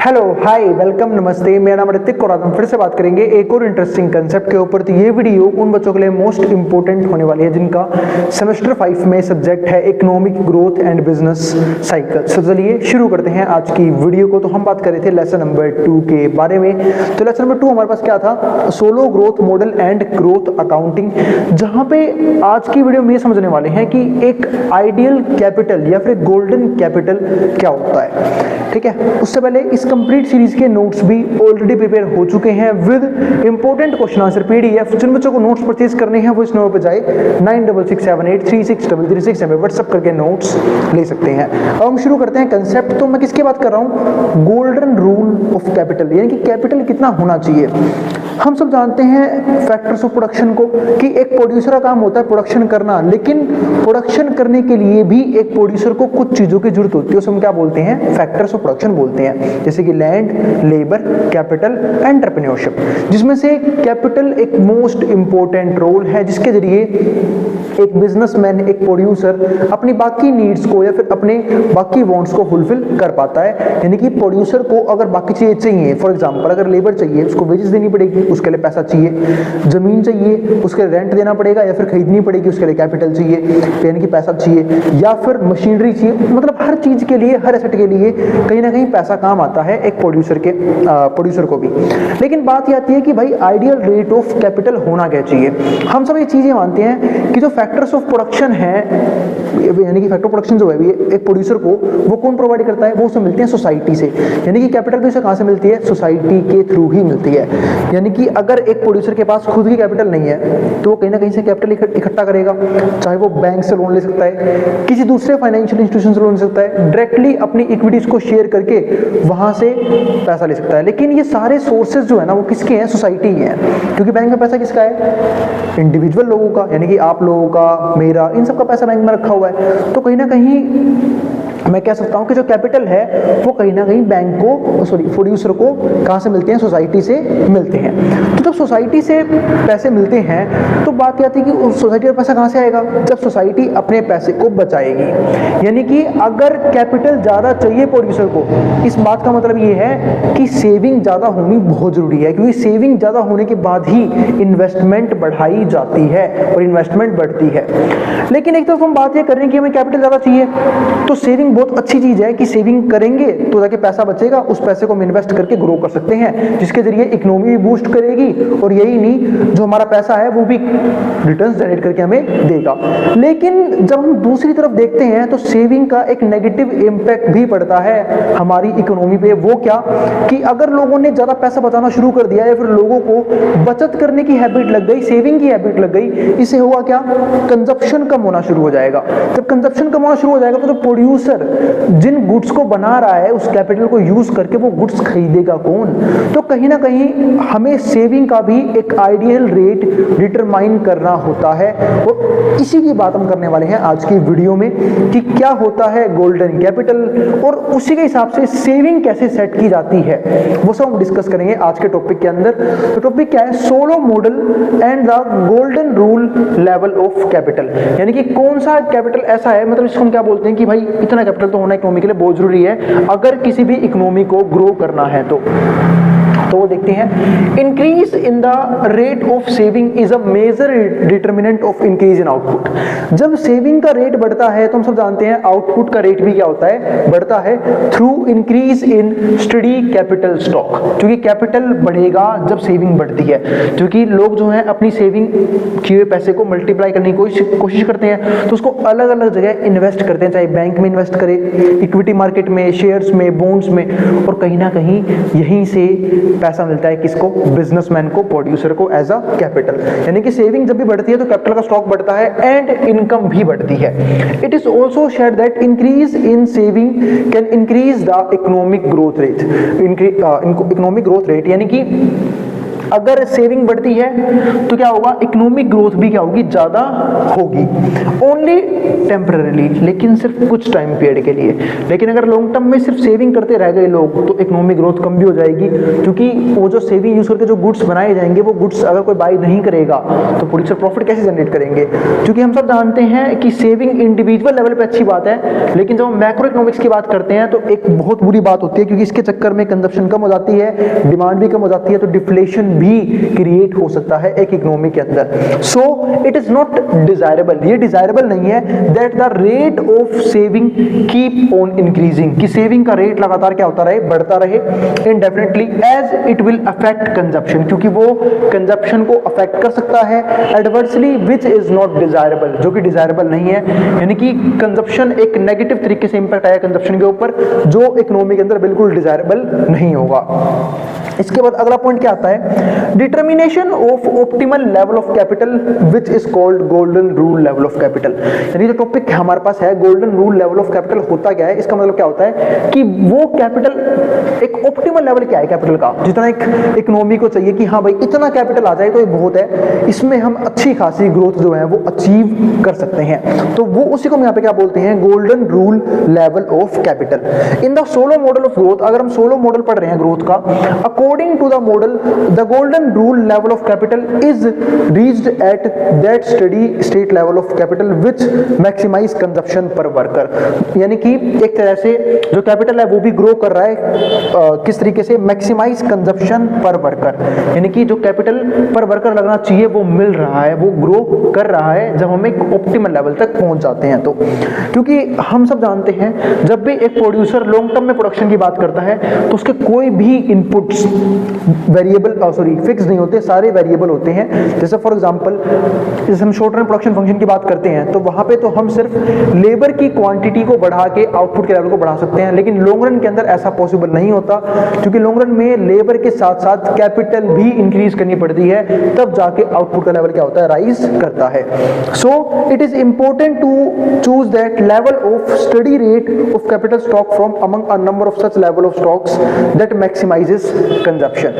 Hello hi welcome नमस्ते, मेरा नाम ऋतिक और आज हम फिर से बात करेंगे एक और इंटरेस्टिंग कंसेप्ट के ऊपर। तो ये वीडियो उन बच्चों के लिए मोस्ट इंपोर्टेंट होने वाली है जिनका सेमेस्टर 5 में सब्जेक्ट है economic growth and business cycle. तो चलिए शुरू करते हैं आज की वीडियो को। तो हम बात कर रहे थे लेसन नंबर 2 के बारे में। तो लेसन नंबर 2 हमारे पास क्या था, solo growth model and growth accounting, जहां पे आज की वीडियो में ये समझने वाले हैं कि एक आइडियल कैपिटल या फिर गोल्डन कैपिटल क्या होता है। ठीक है, उससे पहले इस कंप्लीट सीरीज के नोट्स भी ऑलरेडी प्रिपेयर हो चुके हैं with important question answer PDF. जिन बच्चों को नोट्स परचेज करने हैं वो इस नंबर पर जाए 9667836333 में व्हाट्सएप करके नोट्स ले सकते हैं। अब हम शुरू करते हैं कंसेप्ट। तो मैं किसकी बात कर रहा हूं, गोल्डन रूल ऑफ कैपिटल, यानी कि कैपिटल कितना होना चाहिए। हम सब जानते हैं फैक्टर्स ऑफ प्रोडक्शन को कि एक प्रोड्यूसर का काम होता है प्रोडक्शन करना, लेकिन प्रोडक्शन करने के लिए भी एक प्रोड्यूसर को कुछ चीजों की जरूरत होती है, उसे हम क्या बोलते हैं, फैक्टर्स ऑफ प्रोडक्शन बोलते हैं। जैसे कि लैंड, लेबर, कैपिटल, एंटरप्रेन्योरशिप, जिसमें से कैपिटल एक मोस्ट इंपॉर्टेंट रोल है जिसके जरिए एक बिजनेसमैन, एक प्रोड्यूसर अपनी बाकी नीड्स को या फिर अपने बाकी वांट्स को फुलफिल कर पाता है। यानी कि प्रोड्यूसर को अगर बाकी चीजें चाहिए, फॉर एग्जांपल अगर लेबर चाहिए उसको वेजेस देनी पड़ेगी, उसके लिए पैसा चाहिए, जमीन चाहिए उसके लिए रेंट देना पड़ेगा या फिर खरीदनी पड़ेगी, उसके लिए कैपिटल चाहिए यानी कि पैसा चाहिए, या फिर मशीनरी चाहिए। मतलब हर चीज के लिए, हर एसेट के लिए कहीं ना कहीं पैसा काम आता है एक प्रोड्यूसर को भी। लेकिन बात यह आती है कि भाई आइडियल रेट ऑफ कैपिटल होना क्या चाहिए। हम सब ये चीजें मानते हैं कि जो फैक्टर्स ऑफ प्रोडक्शन है, यानी कि फैक्टर प्रोडक्शन जो है एक प्रोड्यूसर को वो कौन प्रोवाइड करता है, वो उसे मिलते हैं सोसाइटी से। यानी कि कैपिटल भी उसे कहां से मिलती है, सोसाइटी के थ्रू ही मिलती है। यानी कि अगर एक प्रोड्यूसर के पास खुद की कैपिटल नहीं है तो वो कहीं ना कहीं से कैपिटल इकट्ठा करेगा, चाहे वो बैंक से लोन ले सकता है, किसी दूसरे फाइनेंशियल इंस्टीट्यूशन से लोन ले सकता है, डायरेक्टली अपनी इक्विटीज को शेयर करके वहां से पैसा ले सकता है। लेकिन ये सारे सोर्सेज जो है ना वो किसके हैं, सोसाइटी के हैं। क्योंकि बैंक में पैसा किसका है, इंडिविजुअल लोगों का, यानी कि आप लोगों का, मेरा, इन सब का पैसा बैंक में रखा हुआ है। तो कहीं ना कहीं मैं कह सकता हूं कि जो कैपिटल है वो कहीं ना कहीं बैंक को, सॉरी प्रोड्यूसर को कहां से मिलते हैं, सोसाइटी से मिलते हैं। तो जब सोसाइटी से पैसे मिलते हैं तो बात यह आती है कि उस सोसाइटी का पैसा कहां से आएगा, जब सोसाइटी अपने पैसे को बचाएगी। यानी कि अगर कैपिटल ज्यादा चाहिए प्रोड्यूसर को, इस बात का मतलब ये है कि सेविंग ज्यादा होनी बहुत जरूरी है, क्योंकि सेविंग ज्यादा होने के बाद ही इन्वेस्टमेंट बढ़ाई जाती है और इन्वेस्टमेंट बढ़ती है। लेकिन एक तरफ हम बात ये कर रहे हैं कि हमें कैपिटल ज्यादा चाहिए, तो सेविंग बहुत अच्छी चीज है कि सेविंग करेंगे तो जाके पैसा बचेगा, उस पैसे को हम इन्वेस्ट करके ग्रो कर सकते हैं, जिसके जरिए इकोनॉमी भी बूस्ट करेगी और यही नहीं, जो हमारा पैसा है वो भी रिटर्न्स जनरेट करके हमें देगा। लेकिन जब हम दूसरी तरफ देखते हैं तो सेविंग का एक नेगेटिव इंपैक्ट भी पड़ता है हमारी इकोनॉमी पे। वो क्या, कि अगर लोगों ने ज्यादा पैसा बचाना शुरू कर दिया या फिर लोगों को बचत करने की हैबिट लग गई, सेविंग की हैबिट लग गई, इससे हुआ क्या, कंजप्शन कम होना शुरू हो जाएगा। जब कंजप्शन कम होना शुरू हो जाएगा तो प्रोड्यूसर जिन गुड्स को बना रहा है उस कैपिटल को यूज करके वो गुड्स खरीदेगा कौन। तो कहीं ना कहीं हमें सेविंग का भी एक आइडियल रेट डिटरमाइन करना होता है, और इसी की बात हम करने वाले हैं आज की वीडियो में कि क्या होता है गोल्डन कैपिटल और उसी के हिसाब से सेविंग कैसे सेट की जाती है, वो सब हम डिस्कस करेंगे आज के टॉपिक के अंदर। तो टॉपिक क्या है, Solow model and the golden rule level of capital. यानी कि कौन सा कैपिटल ऐसा है, मतलब इसको हम क्या बोलते हैं कि भाई इतना कैपिटल तो होना इकोनॉमी के लिए बहुत जरूरी है अगर किसी भी इकोनॉमी को ग्रो करना है। तो वो देखते हैं, increase in the rate of saving is a major determinant of increase in output. जब सेविंग का रेट बढ़ता है तो हम सब जानते हैं आउटपुट का रेट भी क्या होता है, बढ़ता है through increase in study capital stock. क्योंकि कैपिटल बढ़ेगा जब सेविंग बढ़ती है, क्योंकि लोग जो है अपनी सेविंग किए हुए पैसे को मल्टीप्लाई करने की कोशिश करते हैं, तो उसको अलग अलग जगह इन्वेस्ट करते हैं, चाहे बैंक में इन्वेस्ट करें, इक्विटी मार्केट में, शेयर्स में, बॉन्ड्स में, और कहीं ना कहीं यहीं से पैसा मिलता है किसको, बिजनेसमैन को, प्रोड्यूसर को एज अ कैपिटल। यानी कि सेविंग जब भी बढ़ती है तो कैपिटल का स्टॉक बढ़ता है एंड इनकम भी बढ़ती है। It is also shared that increase in saving can increase the economic growth rate. Economic growth rate यानी कि अगर सेविंग बढ़ती है तो क्या होगा, इकोनॉमिक ग्रोथ भी क्या होगी, ज्यादा होगी, ओनली टेम्पररीली, लेकिन सिर्फ कुछ टाइम पीरियड के लिए। लेकिन अगर लॉन्ग टर्म में सिर्फ सेविंग करते रह गए लोग तो इकोनॉमिक ग्रोथ कम भी हो जाएगी, क्योंकि वो जो सेविंग यूज करके जो गुड्स बनाए जाएंगे वो गुड्स अगर कोई बाय नहीं करेगा तो प्रोड्यूसर प्रॉफिट कैसे जनरेट करेंगे। क्योंकि हम सब जानते हैं कि सेविंग इंडिविजुअल लेवल पे अच्छी बात है, लेकिन जब हम मैक्रो इकोनॉमिक्स की बात करते हैं तो एक बहुत बुरी बात होती है, क्योंकि इसके चक्कर में कंजप्शन कम हो जाती है, डिमांड भी कम हो जाती है, तो डिफ्लेशन भी क्रिएट हो सकता है एक इकोनॉमी के अंदर। So it is not desirable, ये डिजायरेबल नहीं है that the rate of saving keep on increasing, कि सेविंग का रेट लगातार क्या होता रहे, बढ़ता रहे indefinitely, as it will affect consumption, क्योंकि वो कंजप्शन को अफेक्ट कर सकता है adversely, which is not desirable, जो कि डिजायरेबल नहीं है। यानी कि कंजप्शन एक नेगेटिव तरीके से इंपैक्ट आया कंजप्शन के ऊपर, जो इकोनॉमी के अंदर बिल्कुल डिजायरेबल नहीं होगा। इसके बाद अगला पॉइंट क्या आता है, determination of optimal level of capital which is called golden rule level of capital. यानी जो टॉपिक हमारे पास है golden rule level of capital होता क्या है, इसका मतलब क्या होता है कि वो कैपिटल एक ऑप्टिमल लेवल क्या है कैपिटल का, जितना एक इकोनॉमी को चाहिए कि हाँ भाई इतना कैपिटल आ जाए तो ये बहुत है, इसमें हम अच्छी खासी ग्रोथ जो है वो अचीव कर सकते हैं, तो वो उसी को हम यहाँ पे क्या बोलते हैं, golden rule level of capital. In the Solow model of growth, अगर हम सोलो मॉडल पढ़ रहे हैं ग्रोथ का, according to the model the golden rule level of capital is reached at that steady state level of capital which maximize consumption per worker। यानी कि एक तरह से जो कैपिटल है वो भी ग्रो कर रहा है किस तरीके से, मैक्सिमाइज कंजप्शन पर वर्कर, यानी कि जो कैपिटल पर वर्कर लगना चाहिए वो मिल रहा है, वो ग्रो कर रहा है जब हम एक ऑप्टिमल लेवल तक पहुंच जाते हैं। तो क्योंकि हम सब जानते हैं जब भी एक प्रोड्यूसर लॉन्ग टर्म में प्रोडक्शन की बात करता है तो उसके कोई भी इनपुट्स वेरिएबल फिक्स नहीं होते, सारे वेरिएबल होते हैं। जैसे फॉर एग्जांपल जैसे हम शॉर्ट रन प्रोडक्शन फंक्शन की बात करते हैं तो वहां पे तो हम सिर्फ लेबर की क्वांटिटी को बढ़ा के आउटपुट के लेवल को बढ़ा सकते हैं, लेकिन लॉन्ग रन के अंदर ऐसा पॉसिबल नहीं होता, क्योंकि लॉन्ग रन में लेबर के साथ साथ कैपिटल भी इंक्रीज करनी पड़ती है, तब जाके आउटपुट का लेवल क्या होता है, राइज करता है। So it is important to choose that level of steady rate of capital stock from among a number of such level of stocks that maximises consumption.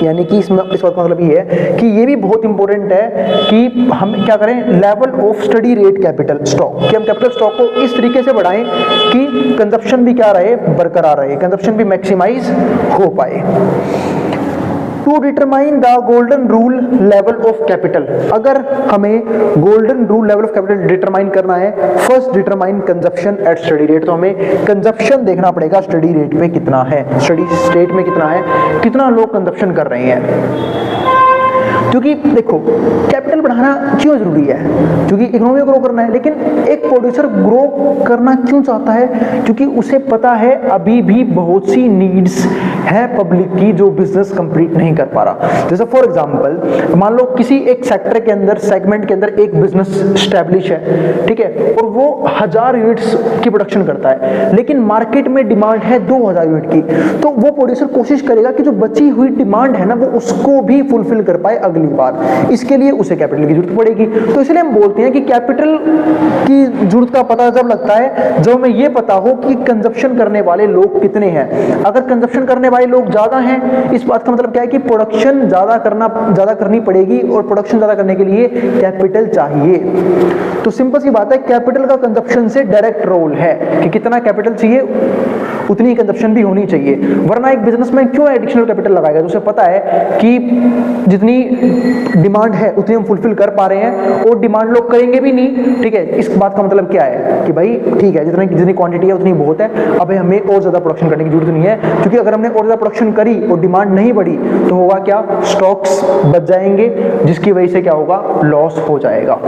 यानी कि इस बात का मतलब ये है कि ये भी बहुत इंपॉर्टेंट है कि हम क्या करें, level of steady rate capital stock, कि हम कैपिटल स्टॉक को इस तरीके से बढ़ाएं कि कंजप्शन भी क्या रहे, बरकरार रहे, कंजप्शन भी मैक्सिमाइज हो पाए। To determine the golden rule level of capital, अगर हमें golden rule level of capital determine करना है, first determine consumption at steady rate, तो हमें कंजप्शन देखना पड़ेगा स्टडी रेट पे कितना है, स्टडी स्टेट में कितना है, कितना लोग कंजप्शन कर रहे हैं। क्योंकि देखो कैपिटल बढ़ाना क्यों जरूरी है, क्योंकि इकोनॉमी ग्रो करना है, लेकिन एक प्रोड्यूसर ग्रो करना क्यों चाहता है, क्योंकि उसे पता है अभी भी बहुत सी नीड्स है पब्लिक की जो बिजनेस कंप्लीट नहीं कर पा रहा। जैसे फॉर एग्जांपल मान लो किसी एक सेक्टर के अंदर, सेगमेंट के अंदर एक बिजनेस स्टैब्लिश है, ठीक है, और वो 1000 यूनिट्स की प्रोडक्शन करता है, लेकिन मार्केट में डिमांड है 2000 यूनिट की, तो वो प्रोड्यूसर कोशिश करेगा कि जो बची हुई डिमांड है ना वो उसको भी फुलफिल कर पाए अगली बार, इसके लिए उसे कैपिटल की जरूरत पड़ेगी। तो इसलिए हम बोलते हैं कि कैपिटल की जरूरत का पता जब लगता है जब हमें यह पता हो कि कंजप्शन करने वाले लोग कितने हैं। अगर कंजप्शन करने वाले लोग ज्यादा हैं, इस बात का मतलब क्या है कि प्रोडक्शन ज्यादा करनी पड़ेगी, और प्रोडक्शन ज्यादा करने के लिए कैपिटल चाहिए। तो सिंपल सी बात है, कैपिटल का कंजप्शन से डायरेक्ट रोल है कि कितना कैपिटल चाहिए उतनी कंजप्शन भी होनी चाहिए, वरना एक बिजनेसमैन क्यों एडिशनल कैपिटल लगाएगा, तो उसे पता है कि जितनी डिमांड है उतनी हम फुलफिल कर पा रहे हैं, और डिमांड लोग करेंगे भी नहीं, ठीक है। इस बात का मतलब क्या है कि भाई ठीक है, जितनी क्वांटिटी है उतनी बहुत है, अब हमें और ज्यादा प्रोडक्शन करने की जरूरत नहीं है, क्योंकि अगर हमने और ज्यादा प्रोडक्शन करी और डिमांड नहीं बढ़ी तो होगा क्या, स्टॉक्स बच जाएंगे, जिसकी वजह से क्या होगा, लॉस हो जाएगा।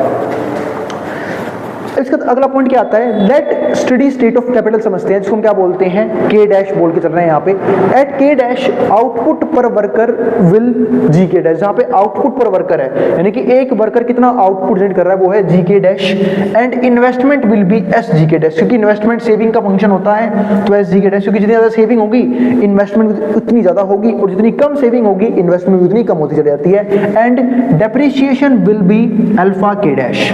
इसका अगला पॉइंट क्या आता है, let steady state of capital समझते हैं, जिसको हम क्या बोलते हैं, के डैश बोल के चल रहे हैं यहाँ पे। एट के डैश आउटपुट पर वर्कर विल जी के डैश, जहाँ पे आउटपुट पर वर्कर है, यानी कि एक वर्कर कितना आउटपुट जनरेट कर रहा है वो है जी के dash, and investment will be S g के डैश, क्योंकि इन्वेस्टमेंट सेविंग का फंक्शन होता है तो एस जी के डैश, क्योंकि जितनी ज्यादा सेविंग होगी इन्वेस्टमेंट उतनी ज्यादा होगी, और जितनी कम सेविंग होगी इन्वेस्टमेंट उतनी कम होती चली जाती है। And depreciation will be alpha k dash,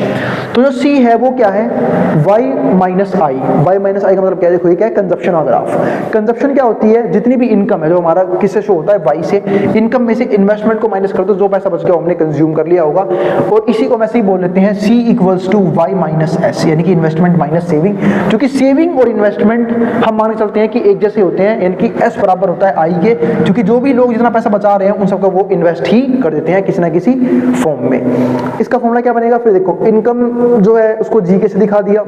तो जो सी है वो क्या है, है y माइनस आई। y माइनस आई का मतलब क्या है, देखो ये क्या है, कंजप्शन का ग्राफ। कंजप्शन क्या होती है, जितनी भी इनकम है जो हमारा किससे शो होता है, y से, इनकम में से इन्वेस्टमेंट को माइनस कर दो, जो पैसा बच गया हमने कंज्यूम कर लिया होगा, और इसी को वैसे ही बोल लेते हैं c equals to y minus s, यानी कि इन्वेस्टमेंट माइनस सेविंग। क्योंकि सेविंग और इन्वेस्टमेंट हम मान के चलते हैं कि एक जैसे होते हैं, यानी कि s बराबर होता है i के, क्योंकि जो भी लोग जितना पैसा बचा रहे हैं उन सबका वो इन्वेस्ट ही कर देते हैं किसी ना किसी फॉर्म में। इसका फॉर्मूला क्या बनेगा, फिर देखो इनकम जो है उसको जी के से दिखा दिया,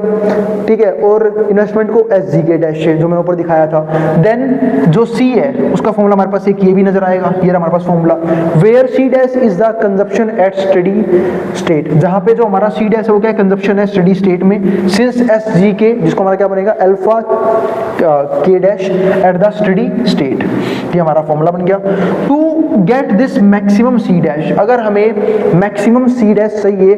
ठीक है, और इन्वेस्टमेंट को एस जी के डैश से, जो मैंने ऊपर दिखाया था। देन जो सी है उसका फॉर्मूला हमारे पास एक ये भी नजर आएगा, ये हमारे पास formula, where c dash is the consumption at steady state, जहां पे जो हमारा सी डैश है वो क्या है, कंजप्शन है स्टेडी स्टेट में, सिंस एस जी के, जिसको हमारा क्या बनेगा, alpha k dash at the steady state, ये हमारा फॉर्मूला बन गया। To get this maximum c dash, अगर हमें मैक्सिमम सी डैश चाहिए,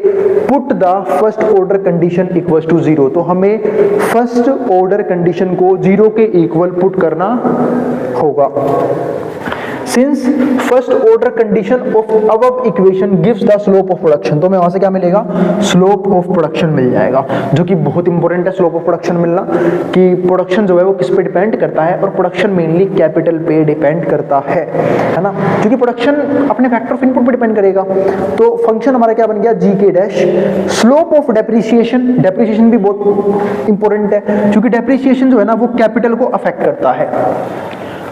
put the first order condition equals to zero, तो हमें फर्स्ट ऑर्डर कंडीशन को जीरो के इक्वल पुट करना होगा। Since first order condition of above equation gives the slope of production, तो हमें वहां से क्या मिलेगा, slope of production मिल जाएगा, जो कि बहुत इंपॉर्टेंट है slope of production मिलना, कि प्रोडक्शन जो है वो किस पे डिपेंड करता है, और प्रोडक्शन मेनली कैपिटल पे डिपेंड करता है ना, क्योंकि प्रोडक्शन अपने फैक्टर ऑफ इनपुट पे डिपेंड करेगा। तो फंक्शन हमारा क्या बन गया, जी के dash, slope of depreciation, depreciation भी बहुत इंपॉर्टेंट है, क्योंकि डेप्रिसिएशन जो है ना वो कैपिटल को अफेक्ट करता है।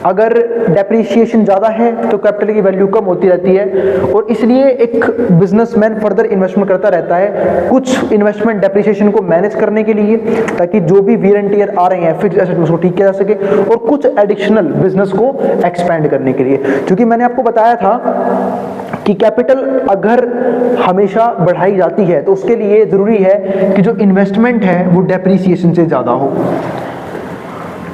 अगर डेप्रिसिएशन ज़्यादा है तो कैपिटल की वैल्यू कम होती रहती है, और इसलिए एक बिजनेसमैन फर्दर इन्वेस्टमेंट करता रहता है, कुछ इन्वेस्टमेंट डेप्रिसिएशन को मैनेज करने के लिए, ताकि जो भी वियर एंड टियर आ रहे हैं फिक्स्ड एसेट उसको ठीक किया जा सके, और कुछ एडिशनल बिजनेस को एक्सपैंड करने के लिए। क्योंकि मैंने आपको बताया था कि कैपिटल अगर हमेशा बढ़ाई जाती है तो उसके लिए ज़रूरी है कि जो इन्वेस्टमेंट है वो डेप्रिसिएशन से ज़्यादा हो,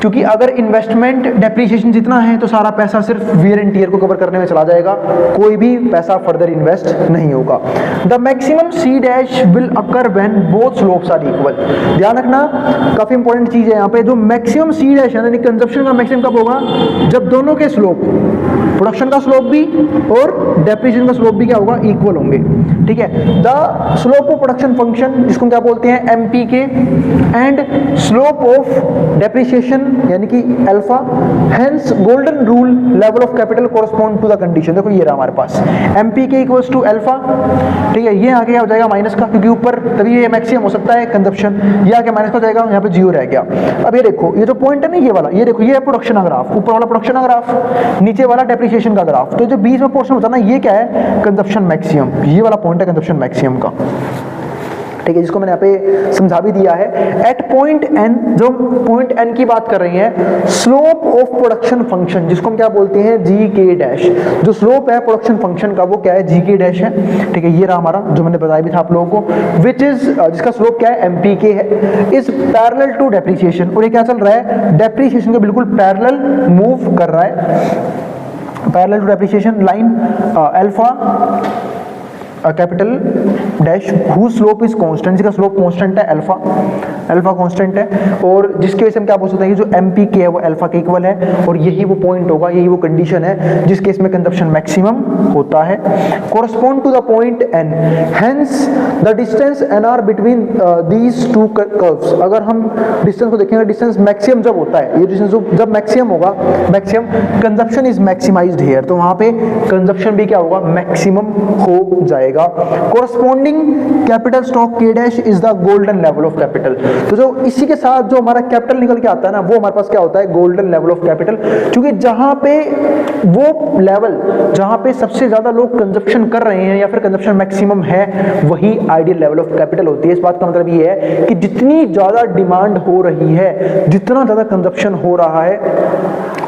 क्योंकि अगर इन्वेस्टमेंट डेप्रिसिएशन जितना है तो सारा पैसा सिर्फ वियर एंड टियर को कवर करने में चला जाएगा, कोई भी पैसा फर्दर इन्वेस्ट नहीं होगा। The maximum c dash will occur when both slopes are equal, ध्यान रखना काफी इंपॉर्टेंट चीज है यहाँ पे, जो मैक्सिमम सी डैश है यानी कंजप्शन का मैक्सिमम कब होगा, जब दोनों के स्लोप, प्रोडक्शन का स्लोप भी और डेप्रिसिएशन का स्लोप भी क्या होगा, इक्वल होंगे, ठीक है। The slope of production function, जिसको क्या बोलते हैं, MPK, and slope of depreciation यानी कि alpha, hence golden rule level of capital correspond to the condition. देखो ये रहा हमारे पास एमपीके इक्वल्स टू अल्फा, ठीक है, ये आगे क्या हो जाएगा माइनस का, क्योंकि ऊपर तभी ये मैक्सिमम हो सकता है कंजप्शन, ये आगे माइनस का जाएगा, यहाँ पे जीरो रह गया। अब ये देखो ये जो पॉइंट है ना ये वाला, ये देखो ये है प्रोडक्शन का ग्राफ, ऊपर वाला प्रोडक्शन का ग्राफ, नीचे वाला डेप्रिसिएशन का ग्राफ, तो जो बीच में पोर्शन होता है ना ये क्या है, कंजप्शन मैक्सिमम, ये वाला पॉइंट है कंजप्शन मैक्सिमम का, ठीक है, जिसको मैंने यहाँ पे समझा भी दिया है। एट पॉइंट एन, जो पॉइंट एन की बात कर रही है, स्लोप ऑफ प्रोडक्शन फंक्शन, जिसको हम क्या बोलते हैं, जी के डैश, जो स्लोप है प्रोडक्शन फंक्शन का वो क्या है, जी के डैश है, ठीक है, ये रहा हमारा जो मैंने बताया भी था आप लोगों को, विच इज, जिसका स्लोप क्या है, एमपीके है, इज पैरेलल टू डेप्रिसिएशन, और ये क्या चल रहा है, डेप्रिसिएशन के बिल्कुल पैरेलल मूव कर रहा है, parallel to depreciation line alpha capital dash who slope is constant, जिसका स्लोप कांस्टेंट है अल्फा, अल्फा कांस्टेंट है, और जिसकी वजह से हम क्या बोल सकते हैं, जो एमपीके है वो अल्फा के इक्वल है, और यही वो पॉइंट होगा, यही वो कंडीशन है जिस केस में कंजप्शन मैक्सिमम होता है, correspond to the point n, hence the distance n r between these two curves. अगर हम डिस्टेंस को देखेंगे, डिस्टेंस मैक्सिमम जब होता है, ये डिस्टेंस जब मैक्सिमम होगा, maximum consumption is maximised here, तो वहां पे कंजप्शन भी क्या होगा, मैक्सिमम हो जाएगा। कोरस्पॉन्डिंग कैपिटल स्टॉक के dash is the golden level of capital, तो जो इसी के साथ जो हमारा कैपिटल निकल के आता है ना वो हमारे पास क्या होता है, गोल्डन लेवल ऑफ कैपिटल, क्योंकि जहां पे वो लेवल जहां पे सबसे ज्यादा लोग कंजप्शन कर रहे हैं या फिर कंजप्शन मैक्सिमम है वही आइडियल लेवल ऑफ कैपिटल होती है। इस बात का मतलब ये है कि जितनी ज्यादा डिमांड हो रही है, जितना ज्यादा कंजप्शन हो रहा है,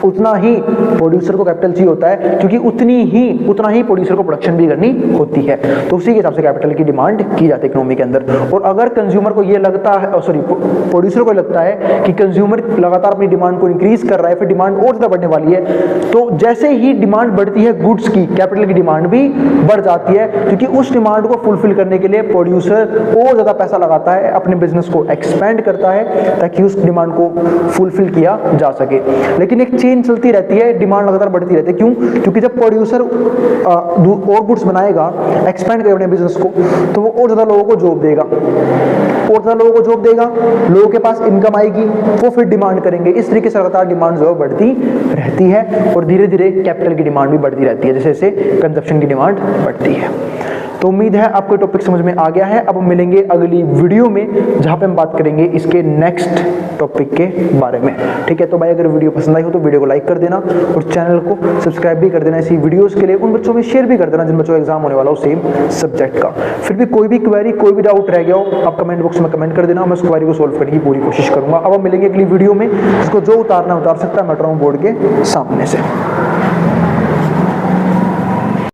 उतना ही प्रोड्यूसर को कैपिटल चाहिए होता है, क्योंकि उतना ही प्रोड्यूसर को प्रोडक्शन भी करनी होती है, तो उसी के हिसाब से कैपिटल की डिमांड की जाती है इकोनॉमी के अंदर। और अगर कंज्यूमर को ये लगता है, सॉरी प्रोड्यूसर को लगता है कि कंज्यूमर लगातार अपनी डिमांड को इंक्रीज कर रहा है, फिर डिमांड और ज्यादा बढ़ने वाली है, तो जैसे ही डिमांड बढ़ती है गुड्स की, कैपिटल की डिमांड भी बढ़ जाती है, क्योंकि उस डिमांड को फुलफिल करने के लिए प्रोड्यूसर और ज्यादा पैसा लगाता है, अपने बिजनेस को एक्सपेंड करता है ताकि उस डिमांड को फुलफिल किया जा सके। लेकिन एक चेन चलती रहती है, डिमांड लगातार बढ़ती रहती है, क्यों, क्योंकि जब प्रोड्यूसर और गुड्स बनाएगा, एक्सपेंड करे अपने बिजनेस को, तो वो और ज़्यादा लोगों को जॉब देगा, और ज़्यादा लोगों को जॉब देगा, लोगों के पास इनकम आएगी, वो फिर डिमांड करेंगे। इस तरीके से लगातार डिमांड जो है बढ़ती रहती है और धीरे धीरे कैपिटल की डिमांड भी बढ़ती रहती है, जैसे जैसे कंजप्शन की डिमांड बढ़ती है। तो उम्मीद है आपको टॉपिक समझ में आ गया है। अब हम मिलेंगे अगली वीडियो में जहाँ पे हम बात करेंगे इसके नेक्स्ट टॉपिक के बारे में। ठीक है, तो भाई अगर वीडियो पसंद आई हो तो वीडियो को लाइक कर देना और चैनल को सब्सक्राइब भी कर देना ऐसी वीडियोस के लिए। उन बच्चों में शेयर भी कर देना जिन बच्चों का एग्जाम होने वाला हो सेम सब्जेक्ट का। फिर भी कोई भी क्वेरी, कोई भी डाउट रह गया हो, आप कमेंट बॉक्स में कमेंट कर देना, मैं उस क्वेरी को सोल्व करने की पूरी कोशिश करूंगा। अब हम मिलेंगे अगली वीडियो में, जिसको जो उतारना उतार सकता है, मैं बोर्ड के सामने से।